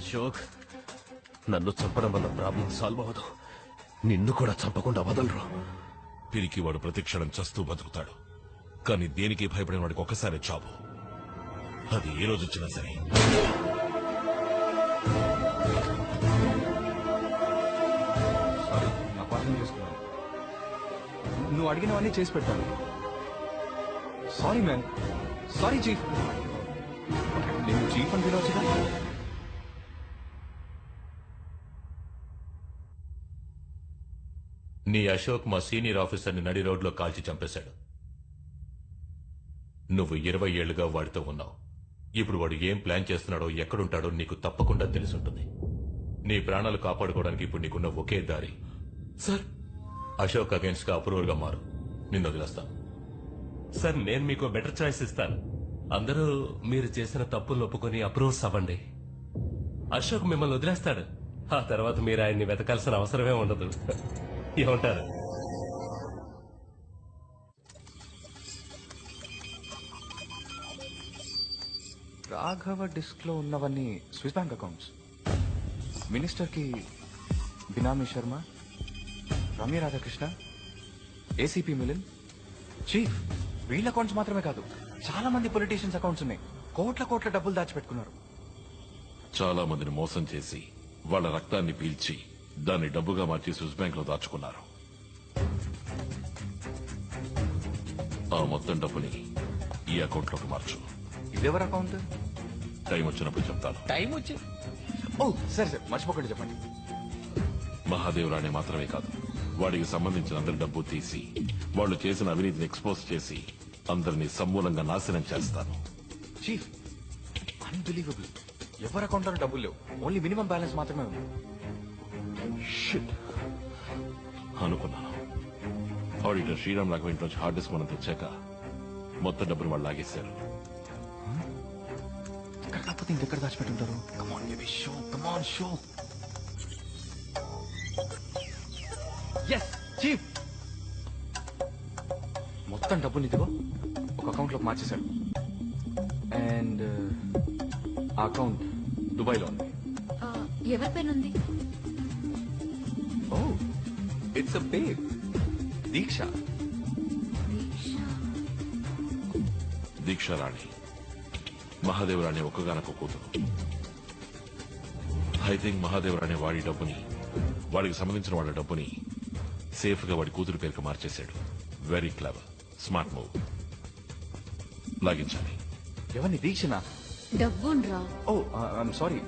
అశోక్, నన్ను చంపడం వల్ల ప్రాబ్లం సాల్వ్ అవ్వదు. నిన్ను కూడా చంపకుండా వదలరు. పిరికి వాడు ప్రతిక్షణం చస్తూ బతుకుతాడు, కానీ దేనికి భయపడిన వాడికి ఒక్కసారి చావు. అది ఏ రోజు వచ్చినా సరే. నువ్వు అడిగినవన్నీ చేసి పెడతాను. Sorry man, sorry chief. నేను చీఫ్ అని పిలవచ్చుగా. నీ అశోక్ మా సీనియర్ ఆఫీసర్ని నడి రోడ్లో కాల్చి చంపేశాడు. నువ్వు 20 ఏళ్లుగా వాడితో ఉన్నావు. ఇప్పుడు వాడు ఏం ప్లాన్ చేస్తున్నాడో, ఎక్కడుంటాడో నీకు తప్పకుండా తెలుసుంటుంది. నీ ప్రాణాలు కాపాడుకోవడానికి ఇప్పుడు నీకున్న ఒకే దారి సార్, అశోక్ అగైన్స్ గా అప్రూవల్ గా మారు. నిన్ను వదిలేస్తాను. సార్, నేను మీకు బెటర్ చాయిస్ ఇస్తాను. అందరూ మీరు చేసిన తప్పులు ఒప్పుకొని అప్రూవ్స్ అవ్వండి. అశోక్ మిమ్మల్ని వదిలేస్తాడు. ఆ తర్వాత మీరు ఆయన్ని వెతకాల్సిన అవసరమే ఉండదు. ఏమంటారు? రాఘవ డిస్క్ లో ఉన్నవన్నీ స్విస్ బ్యాంక్ అకౌంట్స్. మినిస్టర్ కి బినామీ శర్మ, రమ్య రాధాకృష్ణ, ఏసీపీ మిలిన్, చీఫ్. వీళ్ళ అకౌంట్స్ మాత్రమే కాదు, చాలా మంది పొలిటీషియన్స్ అకౌంట్స్ ఉన్నాయి. కోట్ల డబ్బులు దాచిపెట్టుకున్నారు. చాలా మందిని మోసం చేసి వాళ్ళ రక్తాన్ని పీల్చి దాన్ని డబ్బుగా మార్చి స్విస్ బ్యాంక్ లో దాచుకున్నారు. ఆ మొత్తం డబ్బుని ఈ అకౌంట్ లోకి మార్చు. ఇదెవరి అకౌంట్? టైం వచ్చినప్పుడు చెప్తాను. టైం వచ్చి సరే మర్చిపోకండి చెప్పండి. మహాదేవరాణి మాత్రమే కాదు, వాడికి సంబంధించిన అందరి డబ్బు తీసి వాళ్ళు చేసిన అవినీతిని ఎక్స్పోజ్ చేసి అందరినీ సమూలంగా నాశనం చేస్తాను. Chief, unbelievable. ఎవరి అకౌంట్ లో డబ్బులు లేవు, ఓన్లీ మినిమం బ్యాలెన్స్ మాత్రమే ఉంది. అనుకున్నాను. ఆడిటర్ శ్రీరామ్ రాఘవ ఇంట్లోంచి హార్డ్ డిస్క్ మనం తెచ్చాక మొత్తం డబ్బులు వాళ్ళు లాగేశారు. ఇక్కడ కాకపోతే ఇంకెక్కడ దాచిపెట్టుంటారు? Come on baby, show, come on show. Yes chief, మొత్తం డబ్బులు ఇదిగో ఒక అకౌంట్ లోకి మార్చేశాడు. అండ్ ఆ అకౌంట్ దుబాయ్ లో ఉంది. ఎవరి పేరుంది? ఓ, ఇట్స్ అ బేబ్, దీక్ష. దీక్షారాణి మహాదేవరాణి ఒక్కగానొక్క కూతురు. ఐ థింక్ మహాదేవరాణి వాడి డబ్బుని, వాడికి సంబంధించిన వాళ్ళ డబ్బుని సేఫ్ గా వాడి కూతురు పేరుకు మార్చేశాడు. Very clever, smart move. లాగించాలి. ఎవరిని? దీక్షనా? డబ్బుండ్రా. Oh, I'm sorry.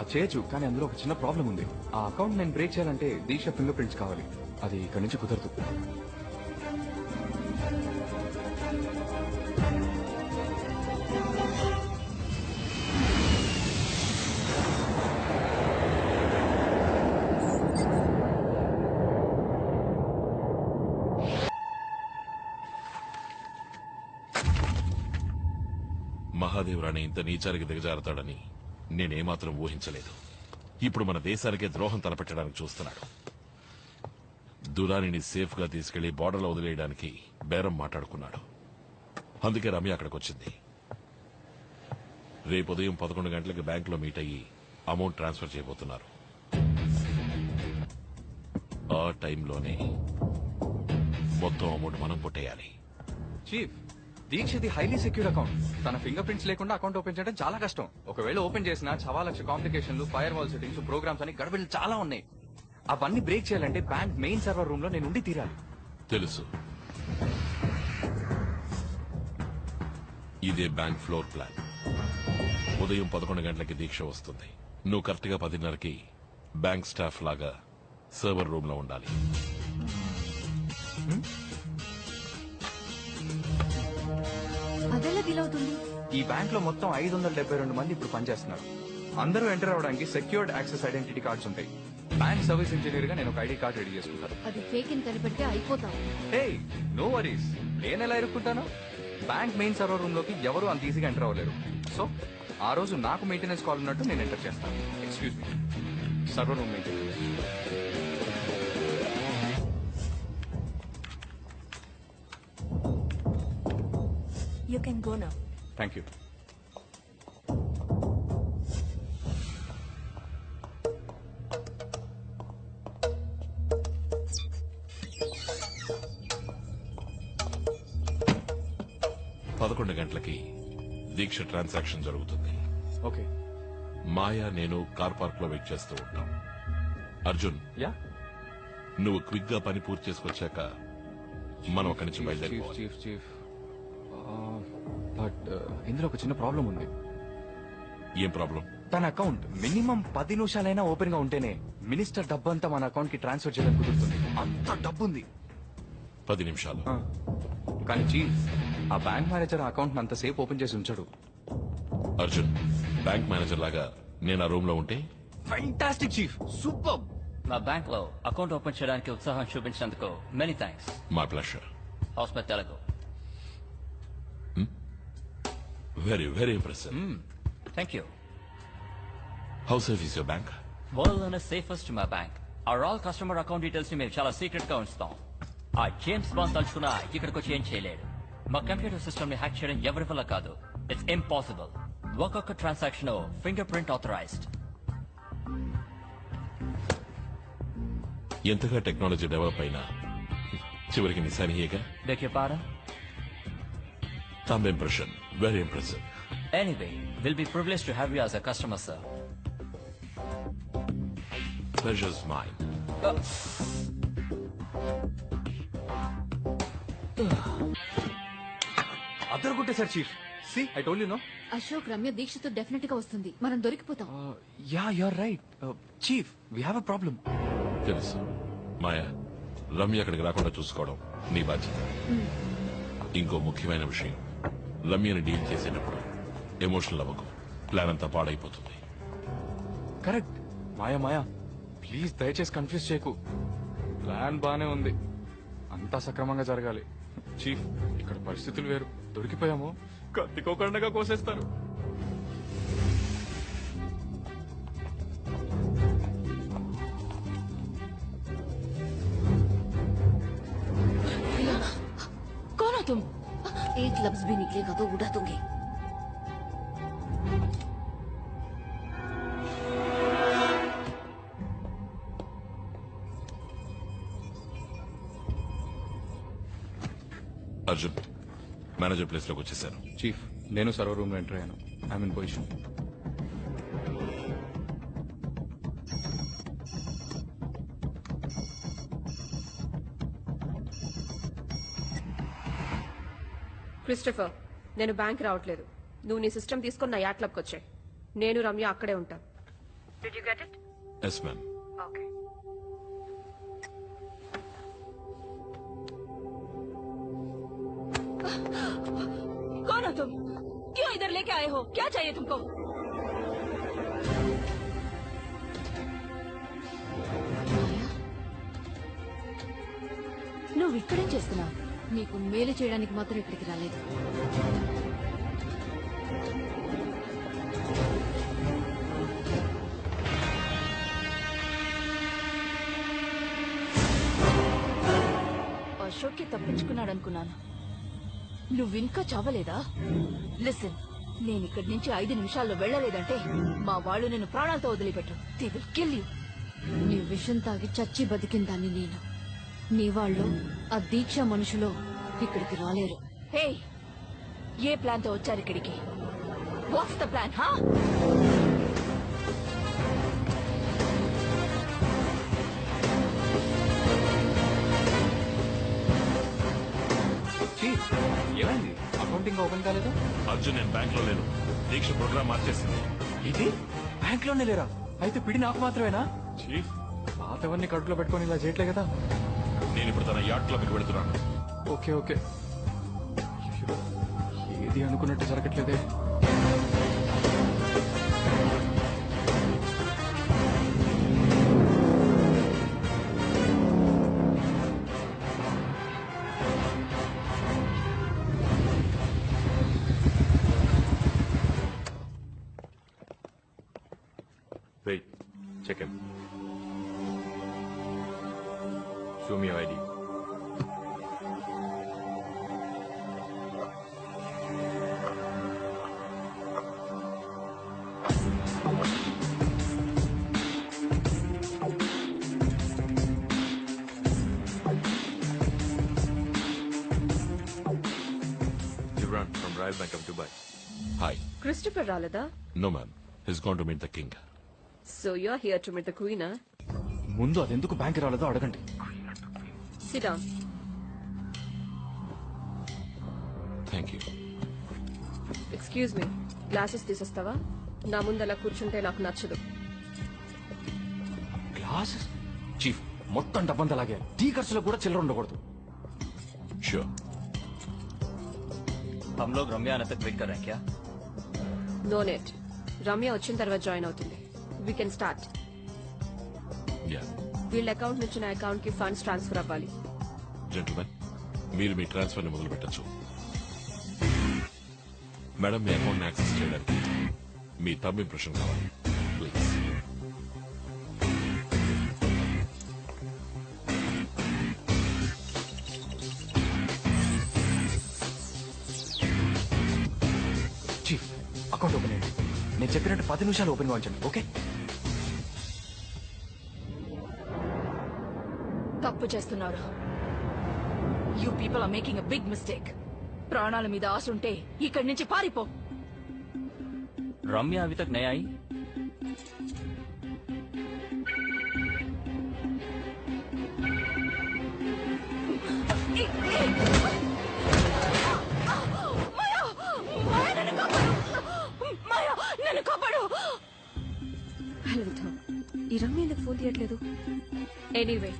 అది చేయొచ్చు, కానీ అందులో ఒక చిన్న ప్రాబ్లం ఉంది. ఆ అకౌంట్ నేను బ్రేక్ చేయాలంటే దీక్ష ఫింగర్ ప్రింట్స్ కావాలి. అది ఇక్కడి నుంచి కుదరదు. మహాదేవరాణి ఇంత నీచానికి దిగజారుతాడని నేనేమాత్రం ఊహించలేదు. ఇప్పుడు మన దేశానికే ద్రోహం తలపెట్టడానికి చూస్తున్నాడు. దురానిని సేఫ్ గా తీసుకెళ్లి బార్డర్లో వదిలేయడానికి బేరం మాట్లాడుకున్నాడు. అందుకే రమ్య అక్కడికి వచ్చింది. రేపు ఉదయం 11 గంటలకు బ్యాంకులో మీట్ అయ్యి అమౌంట్ ట్రాన్స్ఫర్ చేయబోతున్నారు. ఆ టైంలోనే మొత్తం అమౌంట్ మనం కొట్టేయాలి. చీఫ్, దీక్షది హైలీ సెక్యూర్ అకౌంట్. తన ఫింగర్ ప్రింట్స్ లేకుండా అకౌంట్ ఓపెన్ చేయడం చాలా కష్టం. ఒకవేళ ఓపెన్ చేసినా 1,000,000 కాంప్లికేషన్లు, ఫైర్ వాల్ సెట్టింగ్స్, ప్రోగ్రామ్స్ అని గడబిడలు చాలా ఉన్నాయి. అవన్నీ బ్రేక్ చేయాలంటే బ్యాంక్ మెయిన్ సర్వర్ రూమ్ లో నేను ఉండి తీరాలి. తెలుసు. ఇదే బ్యాంక్ ఫ్లోర్ ప్లాన్. ఉదయం 11 గంటలకి దీక్ష వస్తుంది. నువ్వు కరెక్ట్ గా 10:30కి బ్యాంక్ స్టాఫ్ లాగా సర్వర్ రూమ్ లో ఉండాలి. అదెలా వీలవుతుంది? ఈ బ్యాంక్ లో మొత్తం 572 మంది ఇప్పుడు పనిచేస్తున్నారు. అందరూ ఎంటర్ అవడానికి సెక్యూర్డ్ యాక్సెస్ ఐడెంటిటీ కార్డ్స్ ఉంటాయి. బ్యాంక్ సర్వీస్ ఇంజనీర్ గా నేను ఒక ఐడి కార్డ్ రెడీ చేసుకుంటాను. అది ఫేక్ అని కనిపెడితే అయిపోతాం. హే, నో వరీస్. నేను ఎలా ఇరుక్కుంటాను? బ్యాంక్ మెయిన్ సర్వర్ రూమ్ లోకి ఎవరు అంత ఈజీగా ఎంటర్ అవ్వలేరు. సో ఆ రోజు నాకు మెయింటెనెన్స్ కాల్ ఉన్నట్టు నేను ఎంటర్ చేస్తాను. Excuse me, server room maintenance. You can go now. Thank you. పదకొండు గంటలకి దీక్ష ట్రాన్సాక్షన్ జరుగుతుంది. ఓకే. మాయా నేను కార్ పార్క్ లో వెయిట్ చేస్తూ ఉంటాం. అర్జున్, యా. నువ్వు క్విక్ గా పని పూర్తి చేసుకొచ్చాక మనం అక్కడి నుంచి బయలుదేరిపోవాలి. చీఫ్ బట్ ఇందులో ఒక చిన్న ప్రాబ్లం ఉంది. ఏం ప్రాబ్లం? తన అకౌంట్ మినిమం 10 నిమిషాలైనా ఓపెన్ గా ఉంటేనే మినిస్టర్ డబ్బంతా మన అకౌంట్ కి ట్రాన్స్ఫర్ చేయడం కుదురుతుంది. అంత డబ్బు ఉంది. 10 నిమిషాలు. కానీ చీఫ్, ఆ బ్యాంక్ మేనేజర్ అకౌంట్ అంతసేపు ఓపెన్ చేసి ఉంచాడు. అర్జున్, బ్యాంక్ మేనేజర్ లాగా నేను ఆ రూమ్ లో ఉంటే ఫ్యాంటాస్టిక్ చీఫ్, సూపర్. మా బ్యాంక్ లో అకౌంట్ ఓపెన్ చేయడానికి ఉత్సాహం చూపించినందుకు మెనీ థ్యాంక్స్. మా pleasure. How's my Telugu. Very very impressive. Thank you. How safe is your bank? World లోనే సేఫెస్ట్ మా bank. Are all customer account details ని మేము చాలా సీక్రెట్ గా ఉంచుతాం. ఆ జేమ్స్ బాండ్ తలుచుకున్నా ఇక్కడికి వచ్చి ఏం చేయలేడు. మా కంప్యూటర్ సిస్టమ్ ని హ్యాక్ చేయడం ఎవరి వల్ల కాదు. It's impossible. ఒక్కొక్క ట్రాన్సాక్షన్ ఫింగర్ ప్రింట్ ఆథరైజ్డ్. ఎంతగా టెక్నాలజీ డెవలప్ అయినా చివరికి నిశానియేగా. Beg your pardon? Thumb impression. Very impressive. Anyway, we'll be privileged to have you as a customer, sir. Pleasure's mine. అద్దరు కొట్టేశారు chief. See, I told you no. Ashok Ramya దీక్షతో definite గా వస్తుంది. మనం దొరికిపోతాం. Yeah, you are right. Chief, we have a problem. తెలుసు. మాయా, రమ్య అక్కడికి రాకుండా చూసుకోవడం నీ బాధ్యత. ఇంకో ముఖ్యమైన విషయం, రమ్యని డీల్ చేసేటప్పుడు ఎమోషనల్ అవ్వకు. ప్లాన్ అంతా పాడైపోతుంది. కరెక్ట్. మాయా ప్లీజ్ దయచేసి కన్ఫ్యూజ్ చేయకు. ప్లాన్ బానే ఉంది, అంతా సక్రమంగా జరగాలి. చీఫ్, ఇక్కడ పరిస్థితులు వేరు. దొరికిపోయాము, కత్తికోకుండా కోసేస్తారు. कौन हो तुम? एक लफ्ज भी निकलेगा तो उड़ा दूंगी. అర్జున్, మేనేజర్ ప్లేస్ లోకి వచ్చేసాను. చీఫ్, నేను సర్వర్ రూమ్ లో ఎంటర్ అయ్యాను. I'm in position. క్రిస్టఫర్, నేను బ్యాంక్ రావట్లేదు. నువ్వు నీ సిస్టమ్ తీసుకొని నా యాట్ క్లబ్కి వచ్చాయి. నేను రమ్య అక్కడే ఉంటాను. Did you get it? Yes ma'am. Okay. कौन हो तुम? क्यों इधर लेके आए हो? क्या चाहिए तुमको? నువ్వు ఇక్కడేం చేస్తున్నావు? నీకు మేలు చేయడానికి మాత్రం ఇక్కడికి రాలేదు. అశోక్ కి తప్పించుకున్నాడు అనుకున్నాను. నువ్వింకా చావలేదా? లిసన్, నేను ఇక్కడి నుంచి 5 నిమిషాల్లో వెళ్ళలేదంటే మా వాళ్ళు నేను ప్రాణాలతో వదిలిపెట్టు. They will kill you. నీ విషం తాగి చచ్చి బతికిందాన్ని నేను. నీ వాళ్ళు ఆ దీక్ష మనుషులో ఇక్కడికి రాలేరు. హే, ఏ ప్లాన్ తో వచ్చారు ఇక్కడికి? What's the plan? హా, చీఫ్, ఏమైంది? ఆ అకౌంట్ ఇంకా ఓపెన్ కాలేదు. అర్జున్ నేను బ్యాంక్ లో లేను. దీక్ష ప్రోగ్రామ్ మార్చేసింది. ఇది బ్యాంక్ లోనే లేరా? అయితే పిడి నాకు మాత్రమేనా? చీఫ్, పాతవన్నీ కడుపులో పెట్టుకొని ఇలా చేయట్లే కదా. నేను ఇప్పుడు తన యార్డ్ క్లబ్ కి వెళ్తున్నాను. Okay okay. అయ్యో, ఏది అనుకున్నట్టు జరగట్లేదే. Wait, check him. Show me your ID. Gibran from Royal Bank of Dubai. Hi. Christopher రాలేదా? No ma'am, he's gone to meet the king. So you are here to meet the queen. ముందు అది ఎందుకు bank రాలేదో అడగండి. Sit down. Thank you. Excuse me, glasses తీసేస్తావా? నా ముందు అలా కూర్చుంటే నాకు నచ్చదు. గ్లాసెస్? చీఫ్, మొత్తం డబ్బంతా అలాగే. టీ ఖర్చులో కూడా చిల్లర ఉండకూడదు. ష్యూర్. हम लोग रम्या आने तक वेट कर रहे हैं क्या? No net. రమ్య వచ్చిన తర్వాత జాయిన్ అవుతుంది. We can start. యా. వీళ్ళ అకౌంట్ నుంచి నా అకౌంట్ కి ఫండ్స్ ట్రాన్స్ఫర్ అవ్వాలి. జెంటల్మెన్, మీరు మీ ట్రాన్స్ఫర్ ని మొదలు పెట్టచ్చు. మేడం, మీ అకౌంట్ యాక్సెస్ చేయడానికి మీ థంబ్ ఇంప్రెషన్ కావాలి. ప్లీజ్. చీఫ్, అకౌంట్ ఓపెన్ అయ్యింది. నేను చెప్పినట్టు 10 నిమిషాలు ఓపెన్ ఉంచండి. ఓకే? తప్పు చేస్తున్నారు. You people are making a big mistake. ప్రాణాల మీద ఆశ ఉంటే ఇక్కడి నుంచి పారిపో. रम्या अभी तक नहीं आई? మాయా, నన్ను కాపాడు. ఈ రమ్య ఎందుకు ఫోన్ తీయట్లేదు? ఎనీవే,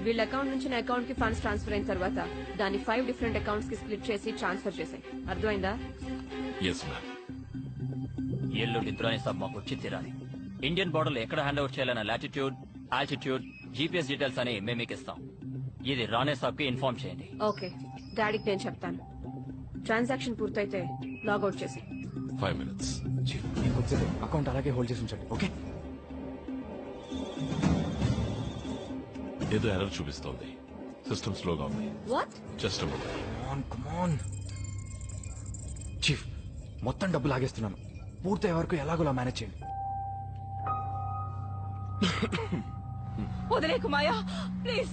వీళ్ళ అకౌంట్ నుంచి నా అకౌంట్ కి ఫండ్స్ ట్రాన్స్ఫర్ అయిన తర్వాత దాన్ని 5 డిఫరెంట్ అకౌంట్స్ కి స్ప్లిట్ చేసి ట్రాన్స్ఫర్ చేశాయి. అర్థమైందా? Yes ma'am. ఎల్లుండి దురాని సాబ్ మాకు వచ్చి తీరాలి. ఇండియన్ బోర్డర్ లో ఎక్కడ హ్యాండ్ ఓవర్ చేయాలన్న లాటిట్యూడ్, ఆల్టిట్యూడ్, జీపీఎస్ డీటెయిల్స్ అని మేము మీకు ఇస్తాం. ఇది రానే సాబ్ కి ఇన్ఫార్మ్ చేయండి. ఓకే, డాడీకి నేను చెప్తాను. ట్రాన్సాక్షన్ పూర్తయితే లాగౌట్ చేసి. 5 minutes. చీఫ్, ఇంకొద్దిసేపు అకౌంట్ అలాగే హోల్డ్ చేసి ఉంచండి. ఓకే? ఏదో ఎర్రర్ చూపిస్తోంది. సిస్టమ్ స్లోగా ఉంది. What? Just Come on. Chief, మొత్తం డబ్బు లాగేస్తున్నాను. పూర్తయ్యే వరకు ఎలాగోలా మేనేజ్ చేయండి. వదిలేకు మాయా, ప్లీజ్.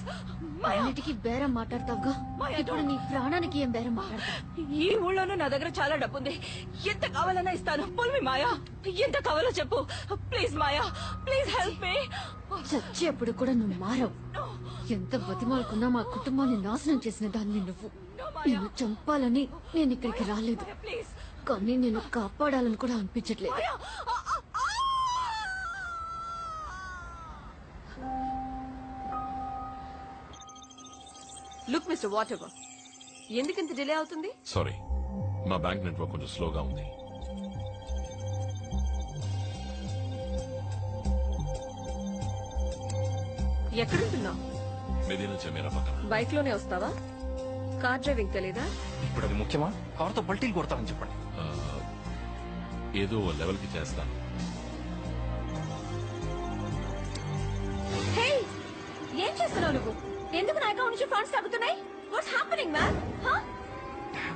మాయా, అన్నిటికీ బేరం మాట్లాడతావుగా, ఇప్పుడు నీ ప్రాణానికి ఏం బేరం మాట్లాడతావు? ఈ ఊళ్ళోనూ నా దగ్గర చాలా డబ్బు ఉంది. ఎంత కావాలన్నా ఇస్తాను. పుల్మి మాయా, ఎంత కావాలో చెప్పు. Please Maya, please help me. చచ్చేప్పుడు కూడా నువ్వు మారవు. ఎంత బతిమాలకున్నా మా కుటుంబాన్ని నాశనం చేసిన దాన్ని నువ్వు. నిన్ను చంపాలని నేను ఇక్కడికి రాలేదు, ప్లీజ్ కానీ నేను కాపాడాలని కూడా అనిపించట్లేదు. మాయా. లుక్ మిస్టర్ వాట్ ఎవర్, ఎందుకింత డిలే అవుతుంది? సారీ, మా బ్యాంక్ నెట్వర్క్ కొంచెం స్లోగా ఉంది. ఎక్కడుంటున్నావు? మెదీనా చెమేరా పక్కన. బైక్ లోనే వస్తావా? కార్ డ్రైవింగ్ తెలీదా? ఇప్పుడు అది ముఖ్యమా? కారుతో పల్టీలు కొడతానని చెప్పండి. ఆ, ఏదో లెవెల్ కి చేస్తాను. ఏం చేస్తున్నావు నువ్వు? ఎందుకు నా అకౌంట్ నుంచి ఫండ్స్ తగ్గుతున్నాయి? What's happening man?